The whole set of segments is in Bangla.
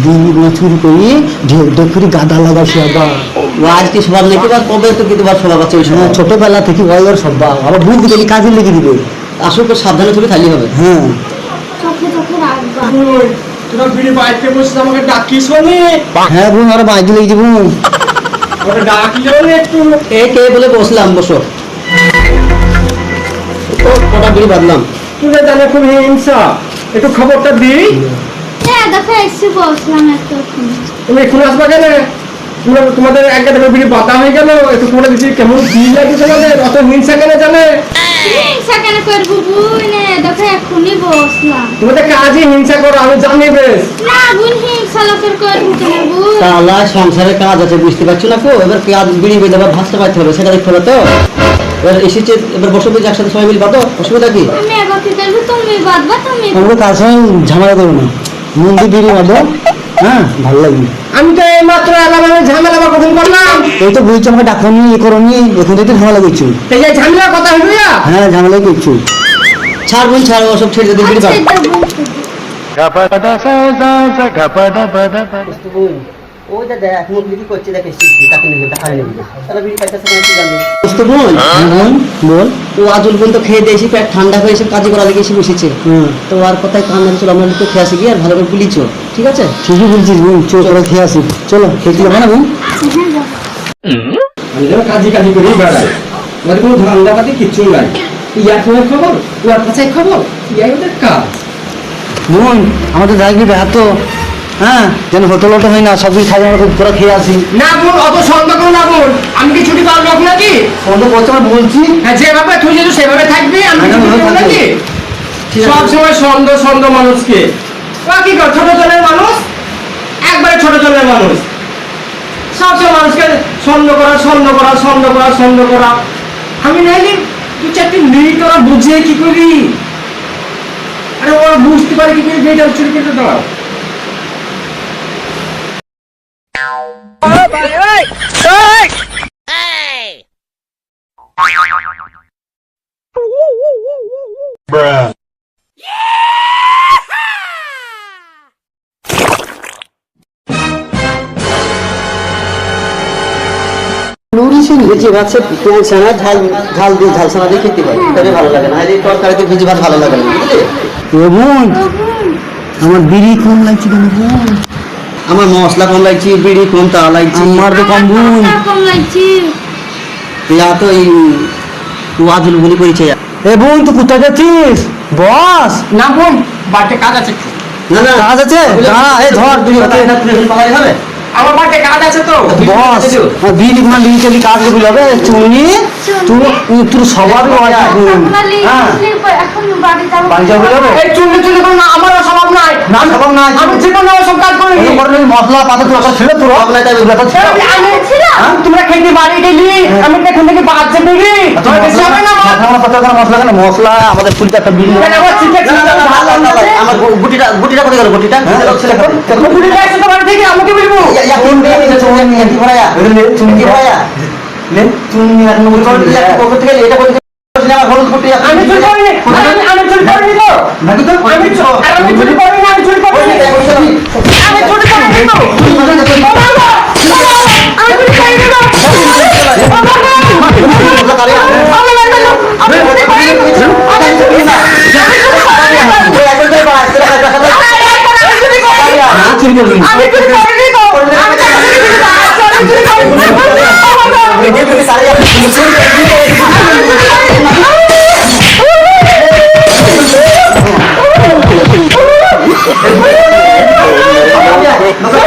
বিড়ি চুরি করি দেখি গাদা লাগাইছি আবার আজ কি স্বভাব নাকি বা কবে তো কি তোমার স্বভাব আছে ওই সময়? ছোটবেলা থেকে ওই ওর সব আবার ভুল দিকে কাজে লেগে দিবে। আসলে তো সাবধানে চলে খালি হবে। হ্যাঁ তোরা বিড়ি বাইতে বসে আমাকে ডাকিস বলে? হ্যাঁ বোন আর বাইক লেগে যাবো। ওটা ডাকলে বলে একটু এ কে বলে বসলাম, বসো। ও কটা বিড়ি বাঁধলাম। তুই জানে খুব হিংসা, একটু খবরটা দিই। হ্যাঁ দেখো এসে বসলাম একটু। তুমি এখন আসবা কেন? তোমাদের এক গাদা বিড়ি বাঁধা হয়ে গেল, একটু করে দিচ্ছি। কেমন কি লাগে তোমাদের? অত হিংসা কেন জানে? হিংসা কেন করবো বোন? দেখো এখনই বসলাম। তোমাদের কাজে হিংসা করো, আমি জানি বেশ। না বোন হিংসা লোকের করবো কেন বোন? তাহলে সংসারে কাজ আছে, বুঝতে পারছো না কো? এবার কাজ বিড়ি বেঁধে আবার ভাসতে পারতে হবে, সেটা দেখতে হবে তো। এবার এসেছে, এবার বসে বসে একসাথে সবাই মিলে বাঁধো, অসুবিধা কি? আমি এবার কি করবো? তুমি বাঁধবা তুমি। আমরা তার সঙ্গে ঝামেলা করবো না, মন্দির বিড়ি বাঁধো। হ্যাঁ ভালো লাগবে। আমি তো এই মাত্র এলাম, আমি ঝামেলা বা কখন করলাম? এই তো বলছো আমাকে ডাকনি এ করনি, এখন তো ঝামেলা করছো। এই যে ঝামেলার কথা হইল না? হ্যাঁ ঝামেলাই করছো। ছাড় বোন ছাড়, ওসব ছেড়ে দিতে বিড়ি আচ্ছা, বাঁধ। এটা বোন শুধু। ওই দেখ এখন বিড়ি করছে, দেখে তাকে নিয়ে দেখা নেবে। তাহলে বিড়ি পাইতেছে না কি জানি। বুঝতে বোন? বোন বল। ও আজুল বোন তো খেয়ে দিয়েছি, পেট ঠান্ডা হয়ে এসে কাজে করা লেগে এসে বসেছে। তো আর কথায় কান ধরে চলো, আমরা একটু খেয়ে আসি গিয়ে, আর ভালো করে গুলিছো, ঠিক আছে? ঠিকই বলছিস বোন, চলো চলো খেয়ে আসি। চলো খেয়ে কি হবে না বোন? হ্যাঁ যাও। আমি যেন কাজে কাজে করেই বেড়াই, আমাদের কোনো ধান্দা পাতি কিচ্ছু নাই। ইয়ার ফোনের খবর, ওয়ার কাছের খবর, ইয়াই ওদের কাজ। বোন আমাদের দেখবি বেহাত তো, হ্যাঁ যেন হোটেল হোটেল হয় না, সব কিছু খাই আমরা তোরা খেয়ে আসি। না বোন, অত সন্দেহ করো না বোন, আমি কি ছুটি পাওয়ার লোক নাকি? সন্ধ্যা করছে আমরা বলছি। হ্যাঁ, যেভাবে তুই যেহেতু সেভাবে থাকবি, আমি কি হ্যাঁ, ছুটি পাবো হ্যাঁ, নাকি? ঠিক আছে। সব সময় সন্দেহ মানুষকে, ও কি কর, ছোট জনের মানুষ, একবারে ছোট জনের মানুষ, সবসময় মানুষকে সন্দেহ করা। আমি নাইলে তুই চারটি মেয়ে তোরা বুঝে কি করি? আরে ওরা বুঝতে পারে কি করে মেয়েটা চুরি করতে দাও? ভিজি ভাত সে পেঁয়াজ ছানা ঝাল দিয়ে ঝাল ছানা দিয়ে খেতে পারি, তবে ভালো লাগে না। আর এই তরকারিতে ভিজি ভাত ভালো লাগে না, বুঝলি? এ বোন ও বোন, আমার বিড়ি কম লাগছে কেন বোন? আমার মশলা কম লাগছে, বিড়ি কম তা লাগছে। আমার তো কম বোন। আমার কম লাগছে। ইয়া তো এই ওয়াজুল বলি করেছে। এ বোন তুই কোথায় যাচ্ছিস? বস না বোন, বাড়িতে কাজ আছে। না না কাজ আছে? দাঁড়া, এই ধর তুই পালাই হবে। আমার বাড়িতে কাজ আছে তো। বস বিড়ি কোন বিড়ি চলি কাজ করবি হবে চুনি তোর স্বভাবই হয় না বোন। হ্যাঁ এখন বাড়ি যাবো। বাড়ি যাবো হবে? এই চুল্লি কোনো না, আমার স্বভাব নাই। না স্বভাব নাই। আমি জীবনে সব কাজ করি। এই মরলে মশলা পাতা তোর কথা ছিল তোর আপনার তাই কথা ছিল। আমি ছিলাম। তোমরা খেতে বাড়ি গেলি, আমি তো এখান থেকে বাচ্চা পেলি। মশলা কেন মশলা আমাদের ফুলতে একটা বিড়ি আমার গুটিটা কোথায় গেল? গুটিটা বাড়ি থেকে আমাকে বলবো। আমি চুরি করিনি, আমি চুরি করিনি তো। আমি চুরি করিনি, আমি চুরি করিনি, আমি চুরি করিনি তো। আমি চুরি করিনি তো।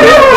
চুরি